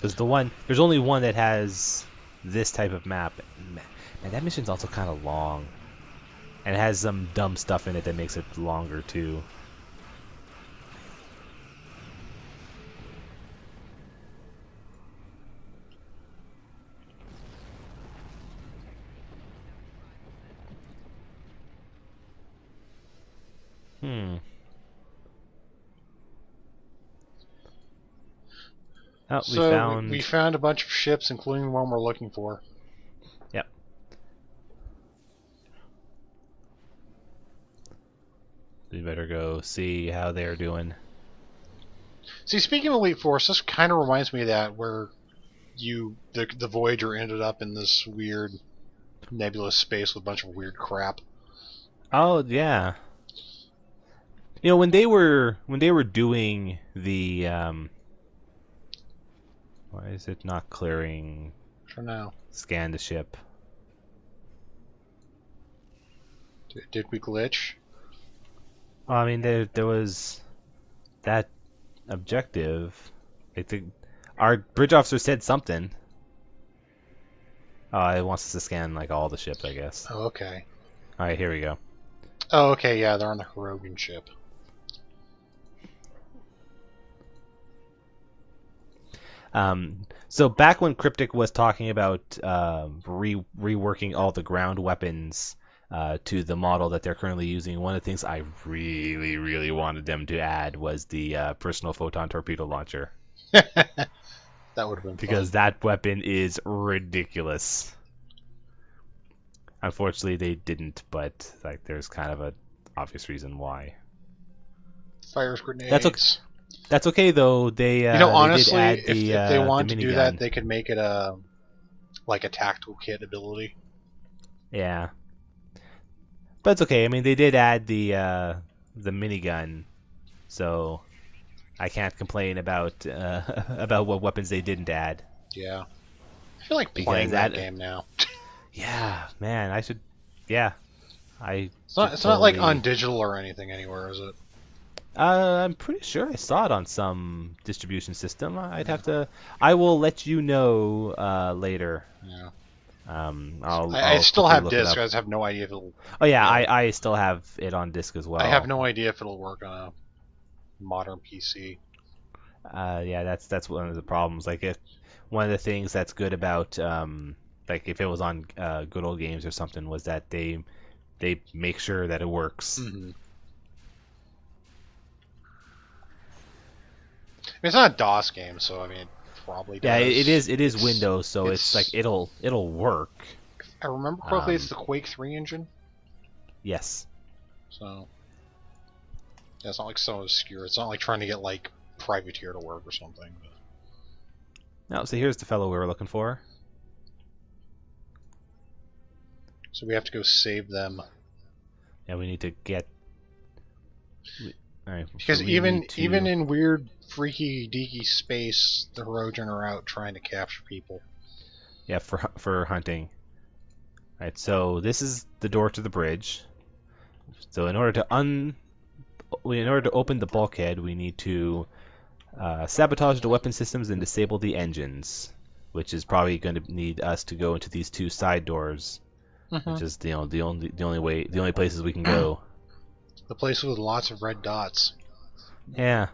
There's only one that has this type of map. Man, that mission's also kind of long, and it has some dumb stuff in it that makes it longer too. Oh, So we found a bunch of ships, including the one we're looking for. Yep. We better go see how they're doing. See, speaking of Elite Force, this kind of reminds me of that, where the Voyager ended up in this weird nebulous space with a bunch of weird crap. Oh yeah. You know, when they were doing the why is it not clearing For now. scan the ship? Did we glitch? Well, I mean there was that objective. I think our bridge officer said something. Oh, it wants us to scan like all the ships, I guess. Oh, okay. All right, here we go. Oh, okay, yeah, they're on the Hirogen ship. So back when Cryptic was talking about reworking all the ground weapons to the model that they're currently using, one of the things I really, really wanted them to add was the personal photon torpedo launcher. That would have been Because fun. that weapon is ridiculous. Unfortunately, they didn't, but like, there's kind of an obvious reason why. Fires grenades. That's okay though. They honestly, they did add if they wanted the to do that, minigun. they could make it like a tactical kit ability. Yeah, but it's okay. I mean, they did add the minigun, so I can't complain about about what weapons they didn't add. Yeah. I feel like Because playing that game now. Yeah, man, I should. Yeah, I. It's not like on digital or anything anywhere, is it? I'm pretty sure I saw it on some distribution system. I'd have to. I will let you know later. Yeah. I'll still quickly have look it disc. up. I just have no idea if it'll. Oh yeah, Yeah. I still have it on disc as well. I have no idea if it'll work on a modern PC. Yeah, that's one of the problems. Like, if one of the things that's good about like if it was on Good Old Games or something, was that they make sure that it works. Mm-hmm. I mean, it's not a DOS game, so I mean, it probably does. Yeah, it is. It is Windows, so it's like it'll work. If I remember correctly, it's the Quake 3 engine. Yes. So yeah, it's not like so obscure. It's not like trying to get like Privateer to work or something. No, so here's the fellow we were looking for. So we have to go save them. Yeah, we need to get. All right, Because so even in weird, freaky, deaky space, the Hirogen are out trying to capture people. Yeah, for hunting. All right, so this is the door to the bridge. So in order to open the bulkhead, we need to sabotage the weapon systems and disable the engines, which is probably going to need us to go into these two side doors, which is the only places we can go. The place with lots of red dots. Yeah.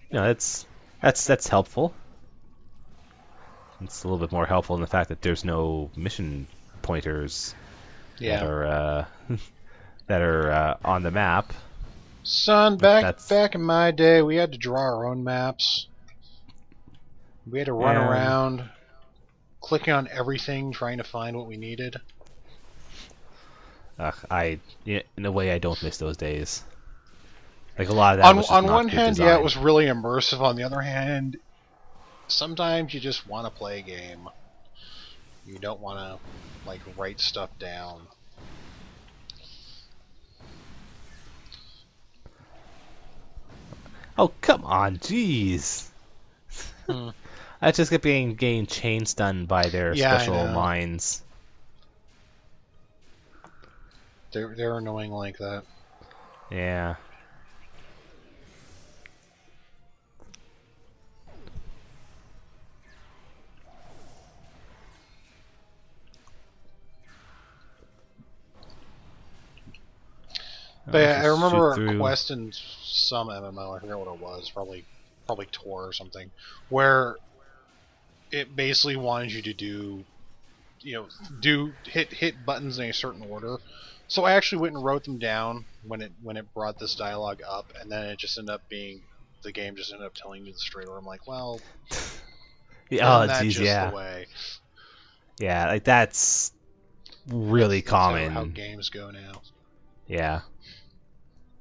No, that's helpful. It's a little bit more helpful in the fact that there's no mission pointers that are on the map. Son, back in my day, we had to draw our own maps. We had to run around, clicking on everything, trying to find what we needed. In a way, I don't miss those days. Like, a lot of that was just on not one good hand, design. yeah, it was really immersive. On the other hand, sometimes you just want to play a game. You don't want to like write stuff down. Oh, come on, jeez. I just kept getting chain stunned by their special mines. They're annoying like that. Yeah. But yeah, I remember a quest in some MMO, I forget what it was, probably Tor or something, where it basically wanted you to hit buttons in a certain order. So I actually went and wrote them down when it brought this dialogue up, and then it just ended up being the game just ended up telling me the straight order. I'm like, well, yeah. The way. Yeah, like that's really common. How games go now. Yeah.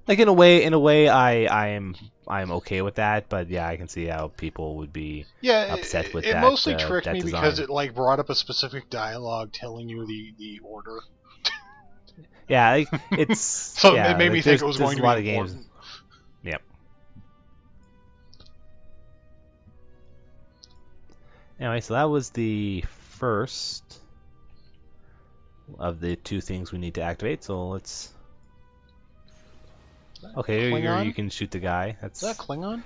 Like in a way, I'm okay with that, but yeah, I can see how people would be upset with that. It mostly tricked that me design. because it like brought up a specific dialogue telling you the order. Yeah, like, it's so yeah, it made me think it was going to be a lot of important. games. Yep. Anyway, so that was the first of the two things we need to activate. So let's. Okay, here you can shoot the guy. Is that Klingon?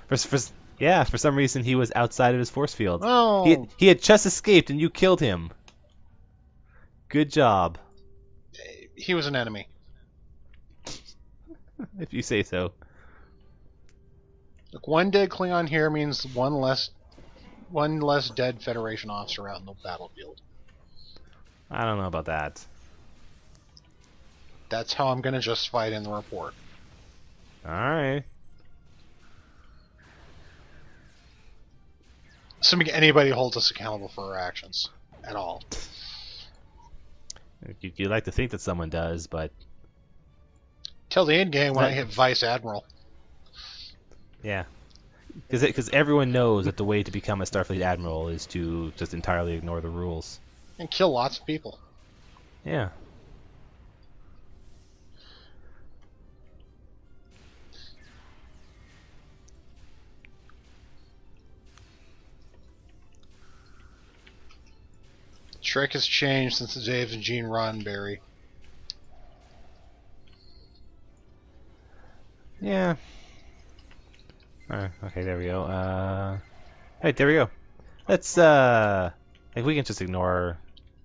Yeah, for some reason he was outside of his force field. Oh, He had just escaped and you killed him. Good job, he was an enemy. if you say so. Look, one dead Klingon here means one less dead Federation officer out in the battlefield. I don't know about that. That's how I'm going to justify it in the report. Alright. Assuming anybody holds us accountable for our actions at all. You'd like to think that someone does, but Till the end game when I hit Vice Admiral. yeah. Because everyone knows that the way to become a Starfleet Admiral is to just entirely ignore the rules. And kill lots of people. Yeah. Trek has changed since the days of Gene Roddenberry. Yeah. Okay, there we go. Alright, there we go. Let's, like, we can just ignore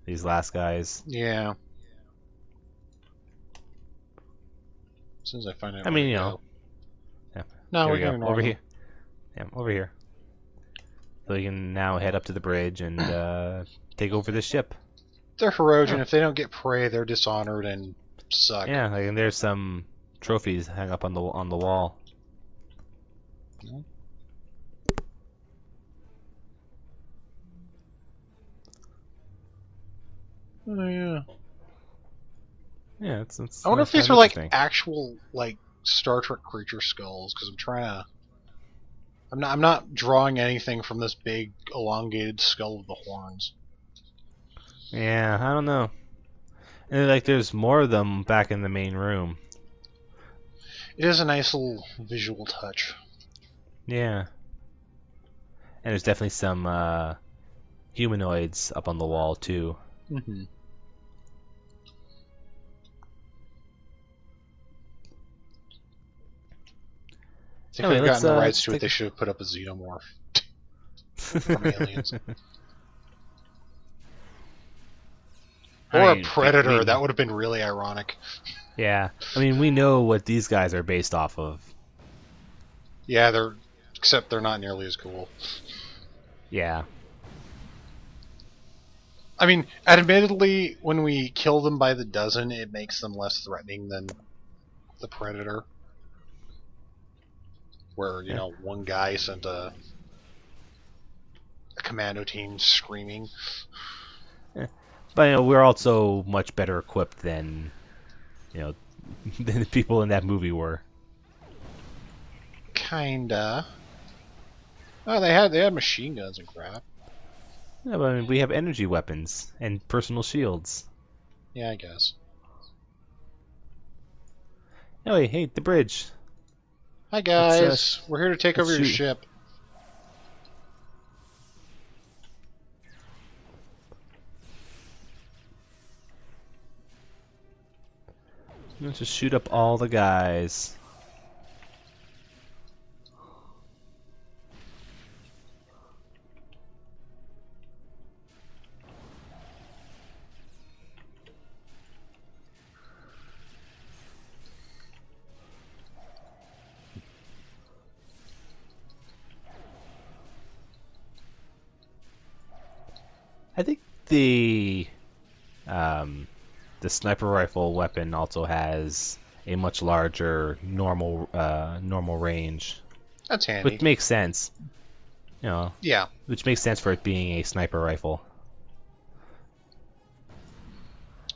these last guys. Yeah. As soon as I find out. I mean, you know. Yeah. No, There we we can go. ignore Over them. here. Yeah, over here. So we can now head up to the bridge and, take over this ship. They're Herodian. If they don't get prey, they're dishonored and suck. Yeah, like, and there's some trophies hung up on the wall. Oh, yeah. Yeah, it's I wonder if kind these of are like interesting. actual like Star Trek creature skulls, because I'm trying to. I'm not drawing anything from this big elongated skull with the horns. Yeah, I don't know. And like, there's more of them back in the main room. It is a nice little visual touch. Yeah. And there's definitely some humanoids up on the wall too. Mm-hmm. If they could have gotten the rights to it, they should have put up a xenomorph from Aliens. Or a predator. That would have been really ironic. Yeah. I mean, we know what these guys are based off of. Yeah, except they're not nearly as cool. Yeah. I mean, admittedly, when we kill them by the dozen, it makes them less threatening than the Predator. Where, you know, one guy sent a commando team screaming. But, you know, we're also much better equipped than, you know, than the people in that movie were. Kinda. Oh, they had machine guns and crap. Yeah, but I mean, we have energy weapons and personal shields. Yeah, I guess. Anyway, hey, the bridge. Hi guys, we're here to take over your ship. Let's just shoot up all the guys. I think the sniper rifle weapon also has a much larger normal range. That's handy. Which makes sense. You know. Yeah. Which makes sense for it being a sniper rifle.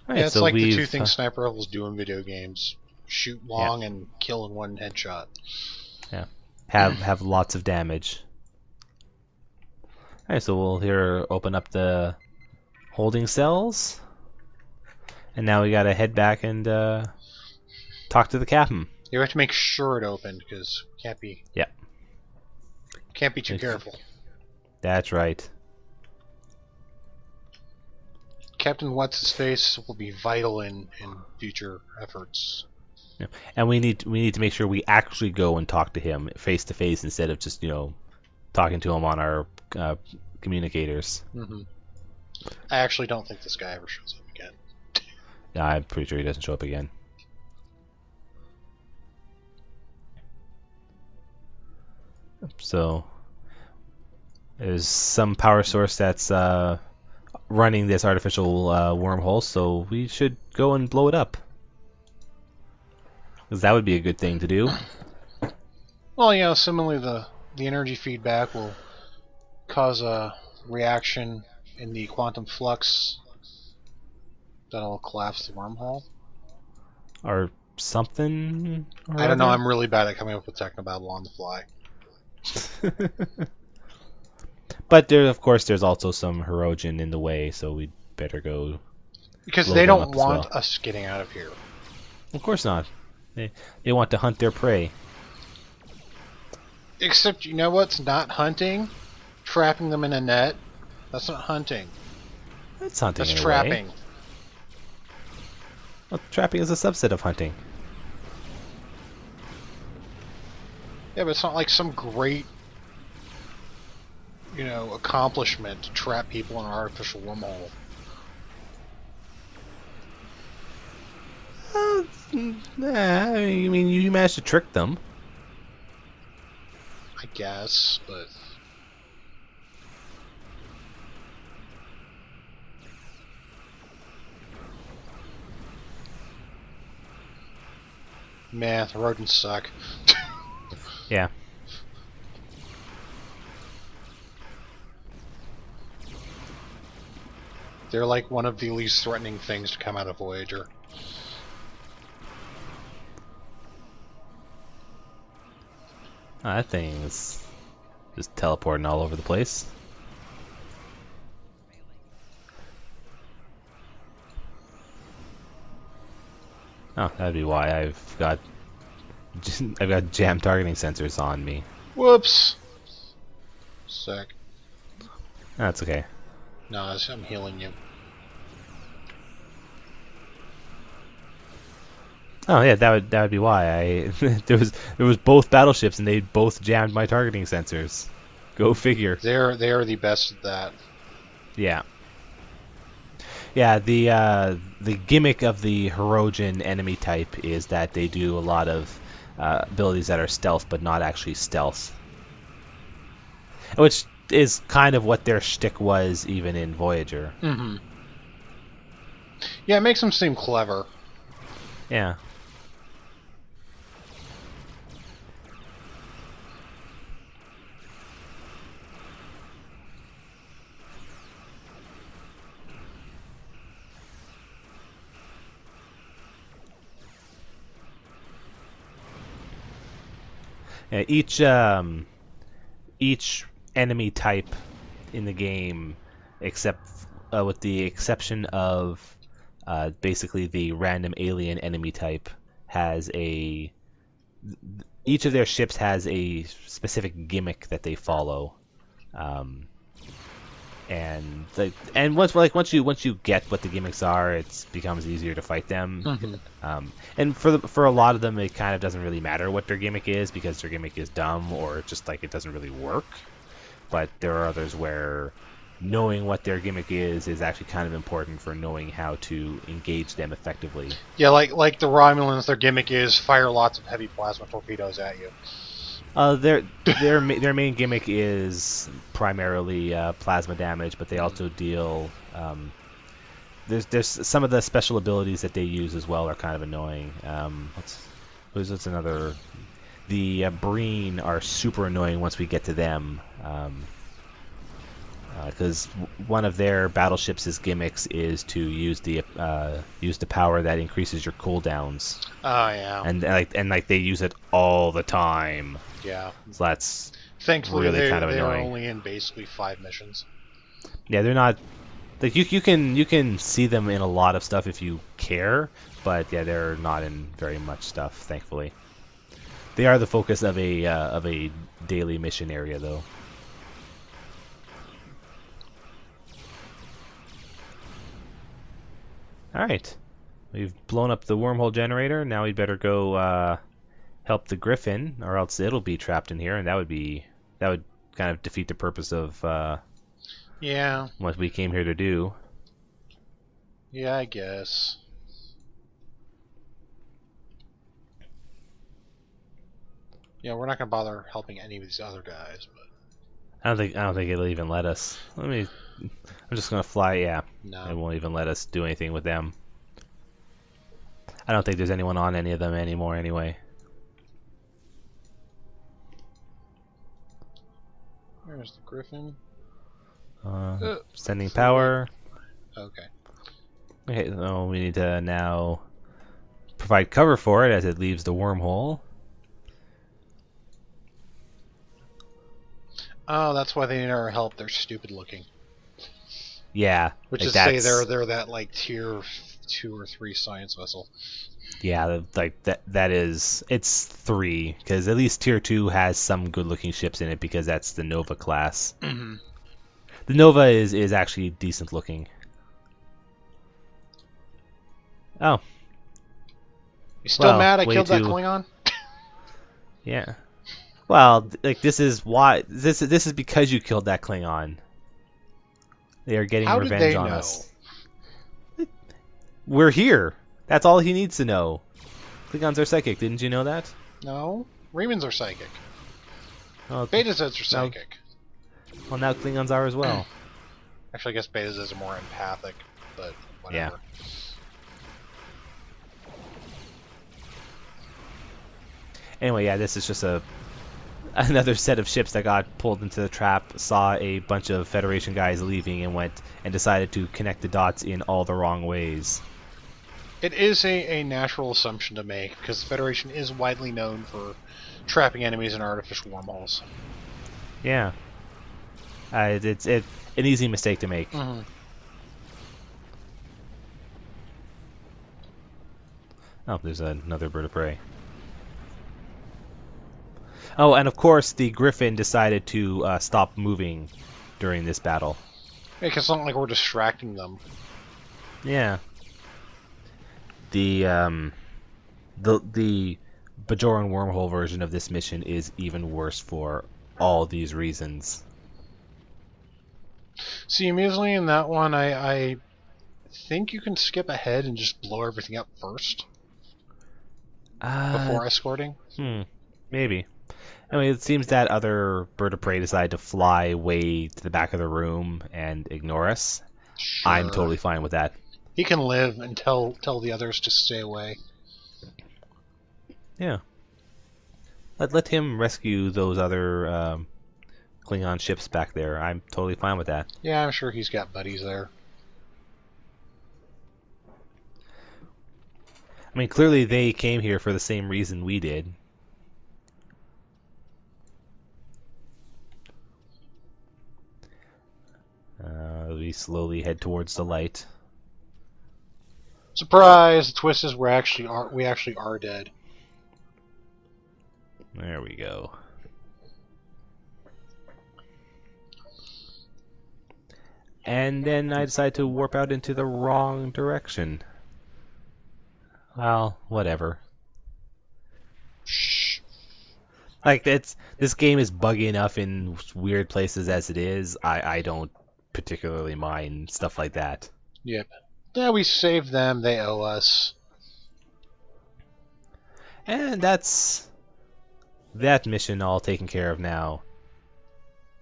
Right, yeah, it's so like the two things sniper rifles do in video games: shoot long and kill in one headshot. Yeah. Have lots of damage. Alright, so we'll here open up the holding cells. And now we gotta head back and talk to the captain. You have to make sure it opened, because can't be too careful. That's right. Captain What's-His-Face will be vital in future efforts. Yeah. And we need to make sure we actually go and talk to him face to face instead of just, you know, talking to him on our communicators. Mm-hmm. I actually don't think this guy ever shows up again. Yeah, I'm pretty sure he doesn't show up again. So there's some power source that's running this artificial wormhole, so we should go and blow it up. Because that would be a good thing to do. Well, similarly, the energy feedback will cause a reaction in the quantum flux that'll collapse the wormhole. Or something. Or I don't know. other. I'm really bad at coming up with technobabble on the fly. But of course, there's also some Hirogen in the way, so we'd better go. Because blow they them don't up as want well. us getting out of here. Of course not. They want to hunt their prey. Except, you know what's not hunting? Trapping them in a net. That's not hunting. That's hunting. That's in a trapping. way. Well, trapping is a subset of hunting. Yeah, but it's not like some great, accomplishment to trap people in an artificial wormhole. I mean, you managed to trick them. I guess, but... Man, the rodents suck. Yeah. They're like one of the least threatening things to come out of Voyager. Oh, that thing is just teleporting all over the place. Oh, that'd be why I've got jam targeting sensors on me. Whoops! Sick. That's okay. No, I'm healing you. Oh yeah, that would be why I there was both battleships and they both jammed my targeting sensors. Go figure. They are the best at that. Yeah. Yeah, the gimmick of the Hirogen enemy type is that they do a lot of abilities that are stealth, but not actually stealth. Which is kind of what their shtick was even in Voyager. Mm-hmm. Yeah, it makes them seem clever. Yeah. Each enemy type in the game, except with the exception of basically the random alien enemy type, has each of their ships has a specific gimmick that they follow, and once you get what the gimmicks are, it becomes easier to fight them. Mm-hmm. And for a lot of them, it kind of doesn't really matter what their gimmick is because their gimmick is dumb or just like it doesn't really work. But there are others where knowing what their gimmick is actually kind of important for knowing how to engage them effectively. Yeah, like the Romulans, their gimmick is fire lots of heavy plasma torpedoes at you. Their main gimmick is primarily plasma damage, but they also deal. There's some of the special abilities that they use as well are kind of annoying. What's another? The Breen are super annoying once we get to them, because one of their battleships' gimmicks is to use the power that increases your cooldowns. Oh yeah. And they use it all the time. Yeah. So that's thankfully really kind of they're annoying. only in basically 5 missions. Yeah, they're not. Like you can see them in a lot of stuff if you care, but yeah, they're not in very much stuff. Thankfully, they are the focus of a daily mission area, though. All right, we've blown up the wormhole generator. Now we'd better go help the Griffin, or else it'll be trapped in here, and that would kind of defeat the purpose of Yeah. what we came here to do. Yeah, I guess. Yeah, we're not gonna bother helping any of these other guys, but I don't think it'll even let us. I'm just gonna fly. Yeah, no. it won't even let us do anything with them. I don't think there's anyone on any of them anymore. Anyway. Where's the Griffin? Sending power. Okay. Okay, so we need to now provide cover for it as it leaves the wormhole. Oh, that's why they need our help. They're stupid looking. Yeah, Which like is to say they're that like tier 2 or 3 science vessel. Yeah, like that is it's 3 because at least tier 2 has some good-looking ships in it because that's the Nova class. Mm-hmm. The Nova is actually decent looking. Oh. You still mad I way killed that too- Klingon? Yeah. Well, like this is why this is because you killed that Klingon. They are getting How did revenge they on know? us. We're here. That's all he needs to know. Klingons are psychic. Didn't you know that? No. Remans are psychic. Oh, Betazeds are psychic. well, now Klingons are as well. Actually, I guess Betazeds are more empathic, but whatever. Anyway, yeah, this is just another set of ships that got pulled into the trap, saw a bunch of Federation guys leaving, and went and decided to connect the dots in all the wrong ways. It is a natural assumption to make, because the Federation is widely known for trapping enemies in artificial wormholes. Yeah. It's an easy mistake to make. Mm-hmm. Oh, there's another bird of prey. Oh, and of course the Griffin decided to stop moving during this battle. Yeah, 'cause it's not like we're distracting them. Yeah. The Bajoran wormhole version of this mission is even worse for all these reasons. See, amusingly in that one, I think you can skip ahead and just blow everything up first before escorting. Maybe. Anyway, it seems that other bird of prey decided to fly way to the back of the room and ignore us. Sure. I'm totally fine with that. He can live and tell the others to stay away. Yeah. Let him rescue those other Klingon ships back there. I'm totally fine with that. Yeah, I'm sure he's got buddies there. I mean, clearly they came here for the same reason we did. We slowly head towards the light. Surprise! The twist is we actually are dead. There we go. And then I decide to warp out into the wrong direction. Well, whatever. Shh. Like this game is buggy enough in weird places as it is. I don't particularly mind stuff like that. Yep. Yeah, we saved them. They owe us. And that's that mission all taken care of now.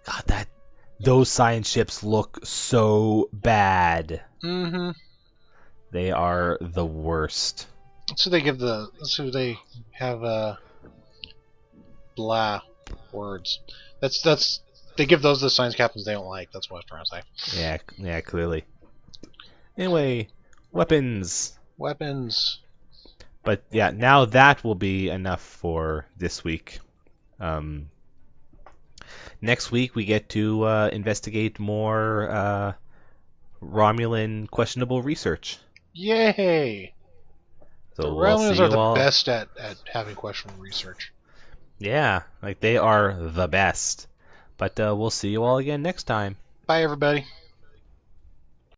God, those science ships look so bad. Mm-hmm. They are the worst. So they have blah words. That's they give those to the science captains they don't like. That's what I was trying to say. Yeah, clearly. Anyway, weapons. Weapons. But yeah, now that will be enough for this week. Next week we get to investigate more Romulan questionable research. Yay! So The we'll Romulans see are you the all. best at having questionable research. Yeah, like they are the best. But we'll see you all again next time. Bye, everybody.